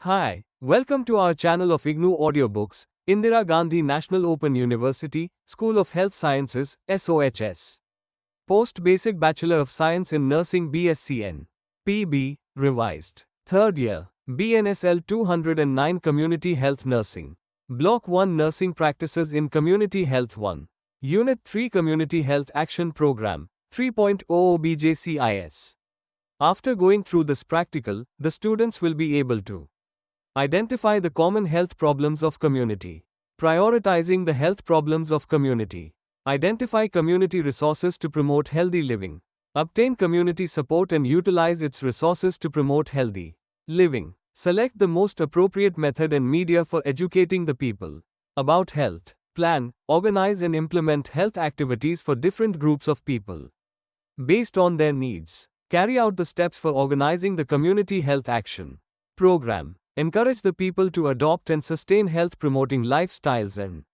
Hi, welcome to our channel of IGNOU Audiobooks, Indira Gandhi National Open University, School of Health Sciences, SOHS. Post-Basic Bachelor of Science in Nursing B.Sc.N. PB, revised. Third year, BNSL209 Community Health Nursing. Block-1 Nursing Practices in Community Health 1. Unit-3 Community Health Action Program, 3.0 BJCIS. After going through this practical, the students will be able to identify the common health problems of community. Prioritizing the health problems of community. Identify community resources to promote healthy living. Obtain community support and utilize its resources to promote healthy living. Select the most appropriate method and media for educating the people about health. Plan, organize and implement health activities for different groups of people based on their needs. Carry out the steps for organizing the Community Health Action Program. Encourage the people to adopt and sustain health-promoting lifestyles and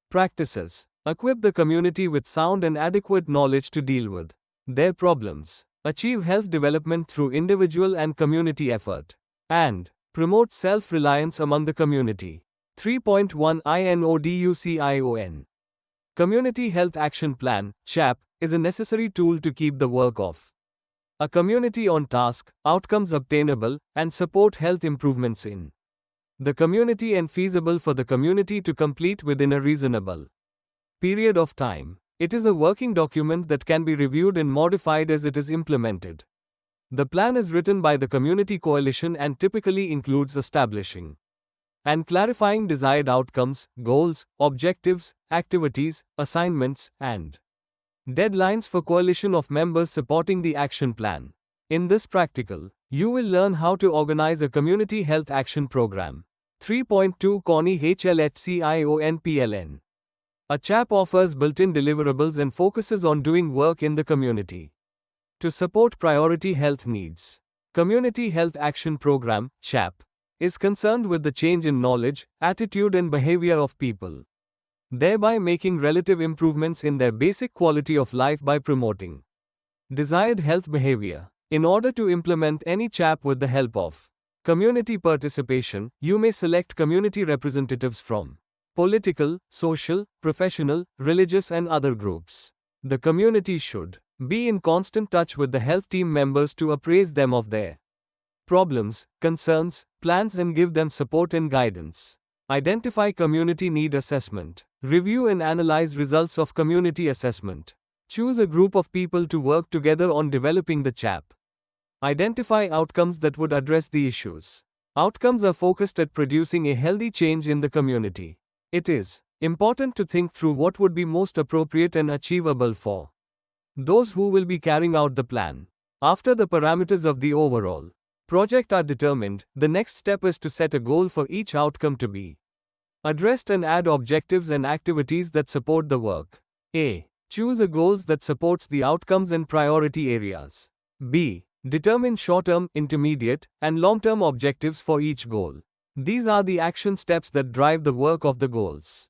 practices. Equip the community with sound and adequate knowledge to deal with their problems. Achieve health development through individual and community effort. And promote self-reliance among the community. 3.1 INODUCION. Community Health Action Plan, CHAP, is a necessary tool to keep the work of a community on task, outcomes obtainable, and support health improvements in the community and feasible for the community to complete within a reasonable period of time. It is a working document that can be reviewed and modified as it is implemented. The plan is written by the community coalition and typically includes establishing and clarifying desired outcomes, goals, objectives, activities, assignments, and deadlines for coalition of members supporting the action plan. In this practical, you will learn how to organize a community health action program. 3.2 CommunityHealth. A CHAP offers built-in deliverables and focuses on doing work in the community to support priority health needs. Community Health Action Program, CHAP, is concerned with the change in knowledge, attitude and behavior of people, thereby making relative improvements in their basic quality of life by promoting desired health behavior. In order to implement any CHAP with the help of community participation, you may select community representatives from political, social, professional, religious and other groups. The community should be in constant touch with the health team members to appraise them of their problems, concerns, plans and give them support and guidance. Identify community need assessment. Review and analyze results of community assessment. Choose a group of people to work together on developing the CHAP. Identify outcomes that would address the issues. Outcomes are focused at producing a healthy change in the community. It is important to think through what would be most appropriate and achievable for those who will be carrying out the plan. After the parameters of the overall project are determined, the next step is to set a goal for each outcome to be addressed and add objectives and activities that support the work. A. Choose a goals that supports the outcomes and priority areas. B. Determine short-term, intermediate, and long-term objectives for each goal. These are the action steps that drive the work of the goals.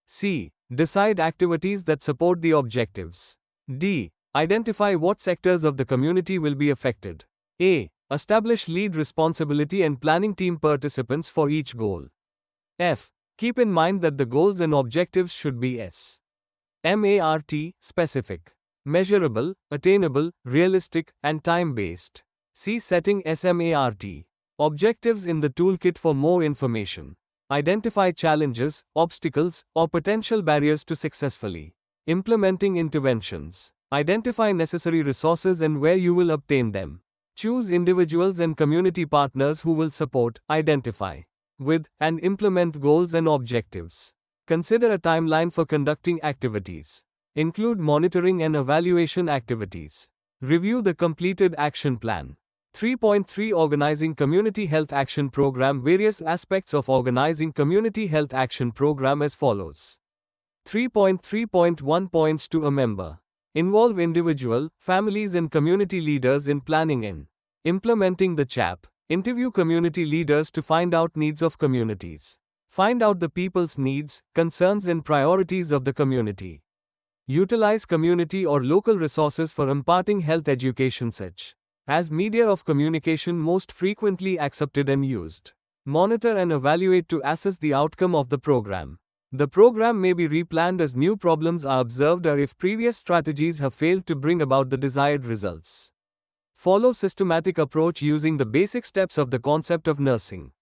C. Decide activities that support the objectives. D. Identify what sectors of the community will be affected. A. Establish lead responsibility and planning team participants for each goal. F. Keep in mind that the goals and objectives should be SMART, specific, measurable, attainable, realistic, and time-based. See Setting SMART objectives in the toolkit for more information. Identify challenges, obstacles, or potential barriers to successfully implementing interventions. Identify necessary resources and where you will obtain them. Choose individuals and community partners who will support, identify with, and implement goals and objectives. Consider a timeline for conducting activities. Include monitoring and evaluation activities. Review the completed action plan. 3.3 Organizing Community Health Action Program. Various aspects of organizing Community Health Action Program as follows. 3.3.1 Points to a member. Involve individual, families and community leaders in planning and implementing the CHAP. Interview community leaders to find out needs of communities. Find out the people's needs, concerns and priorities of the community. Utilize community or local resources for imparting health education such as media of communication most frequently accepted and used. monitor and evaluate to assess the outcome of the program. The program may be replanned as new problems are observed or if previous strategies have failed to bring about the desired results. Follow systematic approach using the basic steps of the concept of nursing.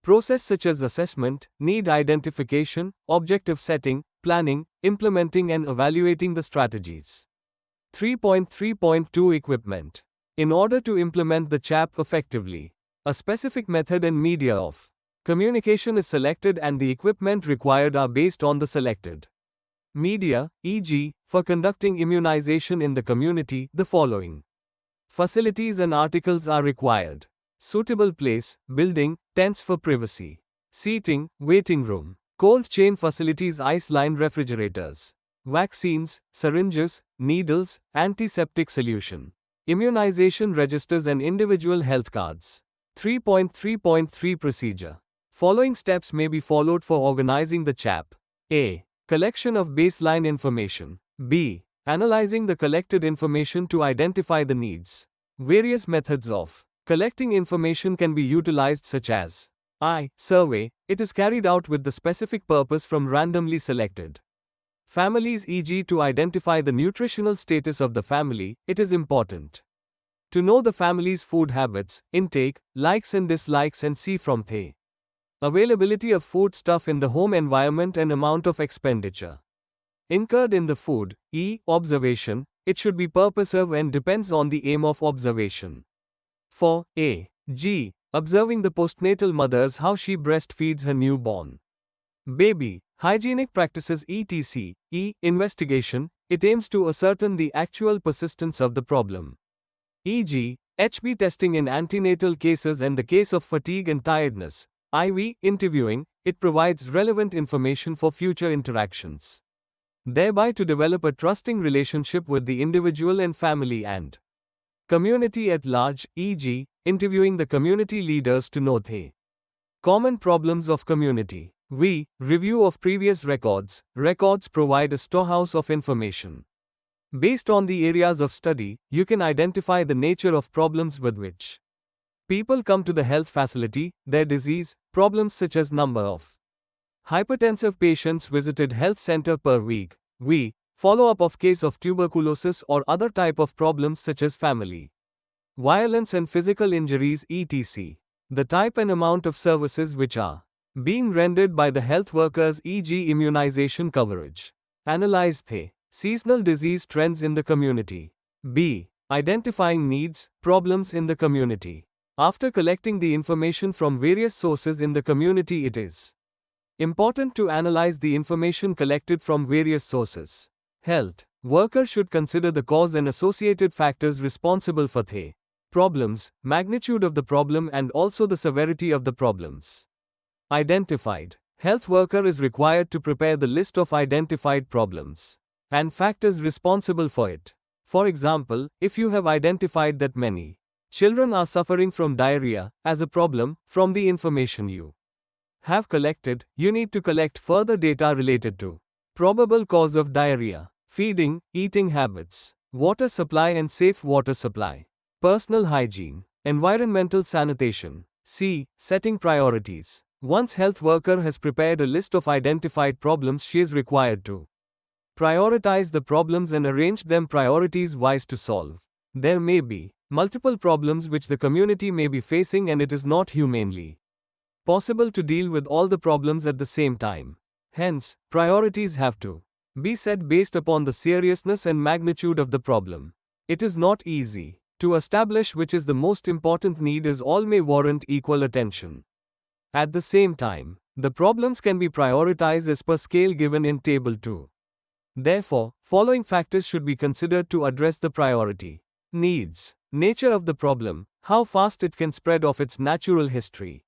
Process such as assessment, need identification, objective setting, planning, implementing and evaluating the strategies. 3.3.2 Equipment. In order to implement the CHAP effectively, a specific method and media of communication is selected and the equipment required are based on the selected media, e.g., for conducting immunization in the community, the following facilities and articles are required. Suitable place, building, tents for privacy, seating, waiting room, cold chain facilities, ice-lined refrigerators, vaccines, syringes, needles, antiseptic solution, immunization registers and individual health cards. 3.3.3 Procedure. Following steps may be followed for organizing the CHAP. A. Collection of baseline information. B. Analyzing the collected information to identify the needs. Various methods of collecting information can be utilized such as I. Survey. It is carried out with the specific purpose from randomly selected families, e.g. to identify the nutritional status of the family. It is important to know the family's food habits, intake, likes and dislikes and see from the availability of food stuff in the home environment and amount of expenditure incurred in the food. E. Observation. It should be purposive and depends on the aim of observation. 4. A. G. Observing the postnatal mothers how she breastfeeds her newborn baby. Hygienic practices etc. E. Investigation. It aims to ascertain the actual persistence of the problem. E.g., HB testing in antenatal cases and the case of fatigue and tiredness. IV. Interviewing. It provides relevant information for future interactions, thereby to develop a trusting relationship with the individual and family and community at large, e.g., interviewing the community leaders to know the common problems of community. V. Review of previous records. Records provide a storehouse of information. Based on the areas of study, you can identify the nature of problems with which people come to the health facility, their disease, problems such as number of hypertensive patients visited health center per week. V. Follow-up of case of tuberculosis or other type of problems such as family violence and physical injuries etc. The type and amount of services which are being rendered by the health workers, e.g. immunization coverage. Analyze the seasonal disease trends in the community. B. Identifying needs, problems in the community. After collecting the information from various sources in the community, it is important to analyze the information collected from various sources. Health worker should consider the cause and associated factors responsible for the problems, magnitude of the problem and also the severity of the problems identified. Health worker is required to prepare the list of identified problems and factors responsible for it. For example, if you have identified that many children are suffering from diarrhea as a problem from the information you have collected, you need to collect further data related to probable cause of diarrhea, feeding, eating habits, water supply and safe water supply, personal hygiene, environmental sanitation. C. Setting priorities. Once health worker has prepared a list of identified problems, she is required to prioritize the problems and arrange them priorities wise to solve. There may be multiple problems which the community may be facing and it is not humanly possible to deal with all the problems at the same time. Hence, priorities have to be set based upon the seriousness and magnitude of the problem. It is not easy to establish which is the most important need, as all may warrant equal attention. At the same time, the problems can be prioritized as per scale given in Table 2. Therefore, following factors should be considered to address the priority. Needs. Nature of the problem, how fast it can spread of its natural history.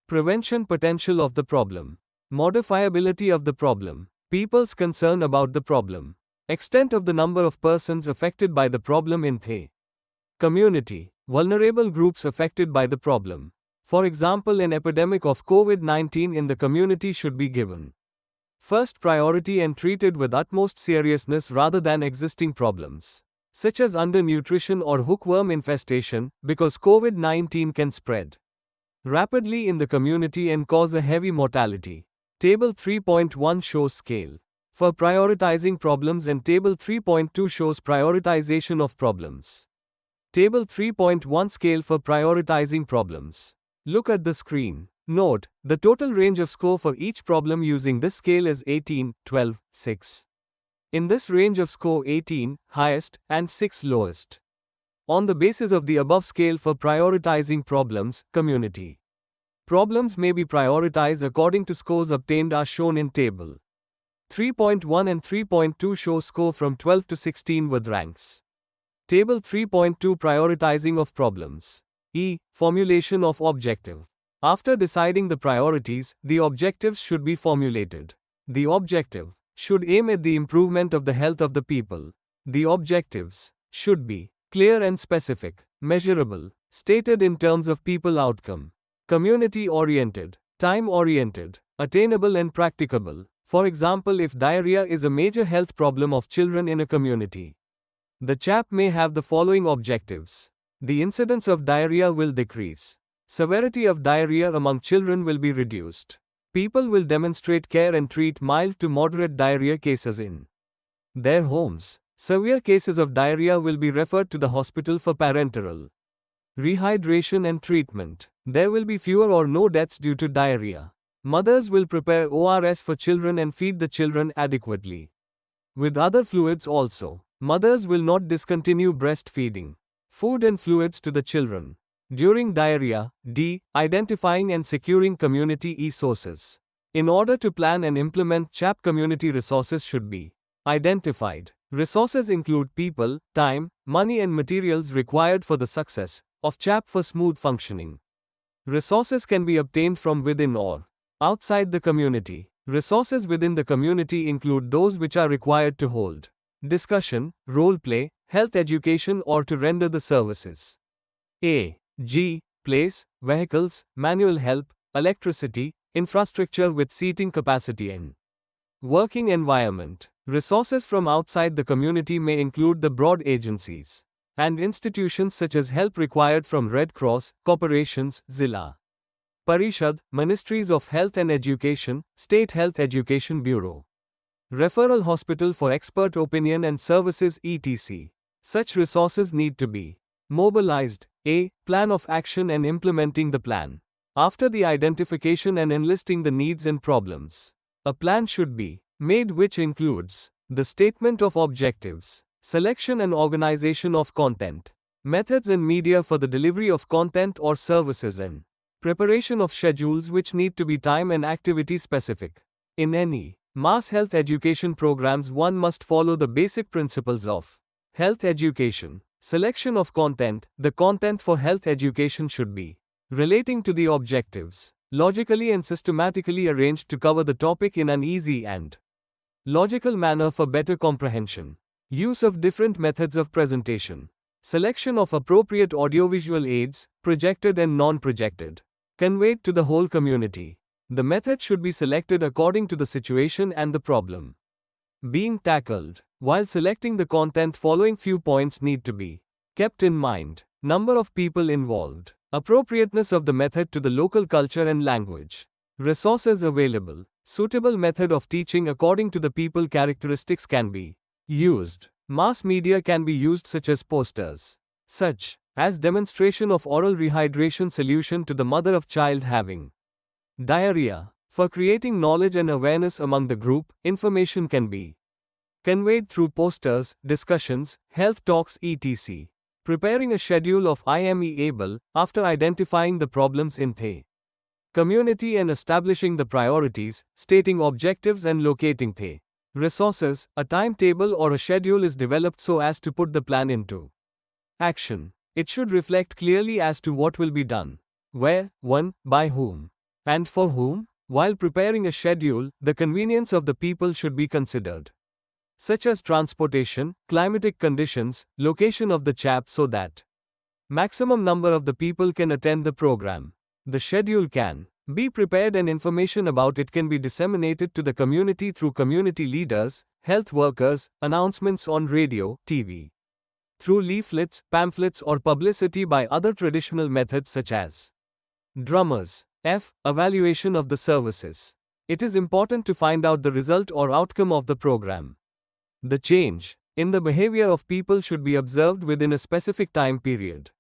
Prevention potential of the problem. Modifiability of the problem. People's concern about the problem. Extent of the number of persons affected by the problem in the community. Vulnerable groups affected by the problem. For example, an epidemic of COVID-19 in the community should be given first priority and treated with utmost seriousness rather than existing problems, such as undernutrition or hookworm infestation, because COVID-19 can spread rapidly in the community and cause a heavy mortality. Table 3.1 shows scale for prioritizing problems and Table 3.2 shows prioritization of problems. Table 3.1 scale for prioritizing problems. Look at the screen. Note, the total range of score for each problem using this scale is 18, 12, 6. In this range of score 18, highest, and 6 lowest. On the basis of the above scale for prioritizing problems, community problems may be prioritized according to scores obtained are shown in table. 3.1 and 3.2 show score from 12 to 16 with ranks. Table 3.2 Prioritizing of problems. E. Formulation of objective. After deciding the priorities, the objectives should be formulated. The objective should aim at the improvement of the health of the people. The objectives should be clear and specific, measurable, stated in terms of people outcome, community-oriented, time-oriented, attainable and practicable. For example, if diarrhea is a major health problem of children in a community, the CHAP may have the following objectives. The incidence of diarrhea will decrease. Severity of diarrhea among children will be reduced. People will demonstrate care and treat mild to moderate diarrhea cases in their homes. Severe cases of diarrhea will be referred to the hospital for parenteral rehydration and treatment. There will be fewer or no deaths due to diarrhea. Mothers will prepare ORS for children and feed the children adequately with other fluids also. Mothers will not discontinue breastfeeding food and fluids to the children during diarrhea. D. Identifying and securing community e-sources. In order to plan and implement CHAP, community resources should be identified. Resources include people, time, money and materials required for the success of CHAP for smooth functioning. Resources can be obtained from within or outside the community. Resources within the community include those which are required to hold discussion, role play, health education or to render the services. A. G. Place, vehicles, manual help, electricity, infrastructure with seating capacity and working environment. Resources from outside the community may include the broad agencies and institutions such as help required from Red Cross, corporations, Zilla Parishad, Ministries of Health and Education, State Health Education Bureau, referral hospital for expert opinion and services etc. Such resources need to be mobilized. A. Plan of action and implementing the plan. After the identification and enlisting the needs and problems, a plan should be made which includes the statement of objectives, selection and organization of content, methods and media for the delivery of content or services and preparation of schedules which need to be time and activity specific. In any mass health education programs, one must follow the basic principles of health education. Selection of content. The content for health education should be relating to the objectives, logically and systematically arranged to cover the topic in an easy and logical manner for better comprehension. Use of different methods of presentation. Selection of appropriate audiovisual aids, projected and non-projected, conveyed to the whole community. The method should be selected according to the situation and the problem being tackled. While selecting the content, following few points need to be kept in mind. Number of people involved. Appropriateness of the method to the local culture and language. Resources available. Suitable method of teaching according to the people characteristics can be used. Mass media can be used such as posters, such as demonstration of oral rehydration solution to the mother of child having diarrhea. For creating knowledge and awareness among the group, information can be conveyed through posters, discussions, health talks etc. Preparing a schedule of IME-able, after identifying the problems in the community and establishing the priorities, stating objectives and locating the resources, a timetable or a schedule is developed so as to put the plan into action. It should reflect clearly as to what will be done, where, when, by whom, and for whom. While preparing a schedule, the convenience of the people should be considered, such as transportation, climatic conditions, location of the CHAP so that maximum number of the people can attend the program. The schedule can be prepared and information about it can be disseminated to the community through community leaders, health workers, announcements on radio, TV, through leaflets, pamphlets or publicity by other traditional methods such as Drummers. F. Evaluation of the services. It is important to find out the result or outcome of the program. The change in the behavior of people should be observed within a specific time period.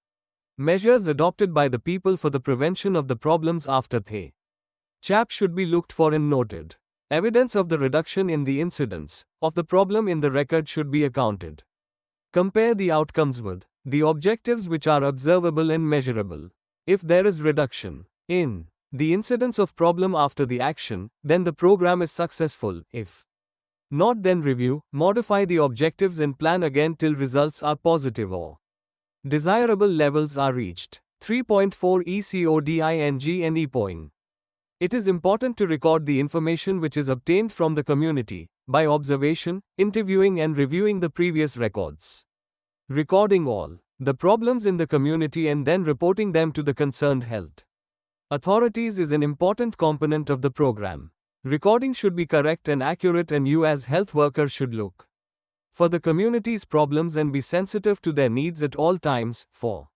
Measures adopted by the people for the prevention of the problems after the CHAP should be looked for and noted. Evidence of the reduction in the incidence of the problem in the record should be accounted. Compare the outcomes with the objectives which are observable and measurable. If there is reduction in the incidence of problem after the action, then the program is successful. If not, then review, modify the objectives and plan again till results are positive or desirable levels are reached. 3.4 ECODINGNE. It is important to record the information which is obtained from the community by observation, interviewing and reviewing the previous records. Recording all the problems in the community and then reporting them to the concerned health authorities is an important component of the program. Recording should be correct and accurate, and you as health worker should look for the community's problems and be sensitive to their needs at all times. For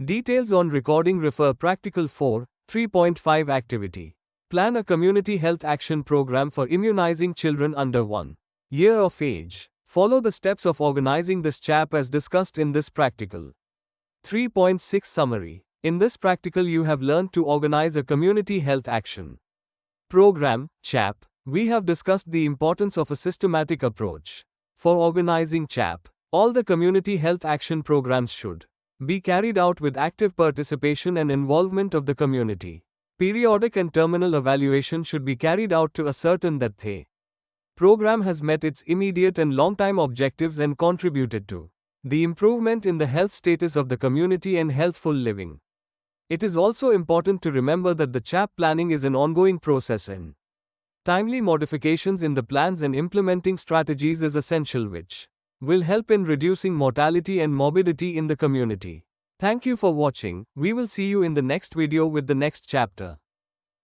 details on recording, refer Practical 4, 3.5 Activity. Plan a community health action program for immunizing children under 1 year of age. Follow the steps of organizing this CHAP as discussed in this practical. 3.6 Summary. In this practical you have learned to organize a community health action program, CHAP. We have discussed the importance of a systematic approach for organizing CHAP. All the community health action programs should be carried out with active participation and involvement of the community. Periodic and terminal evaluation should be carried out to ascertain that the program has met its immediate and long-time objectives and contributed to the improvement in the health status of the community and healthful living. It is also important to remember that the CHAP planning is an ongoing process and timely modifications in the plans and implementing strategies is essential, which will help in reducing mortality and morbidity in the community. Thank you for watching. We will see you in the next video with the next chapter.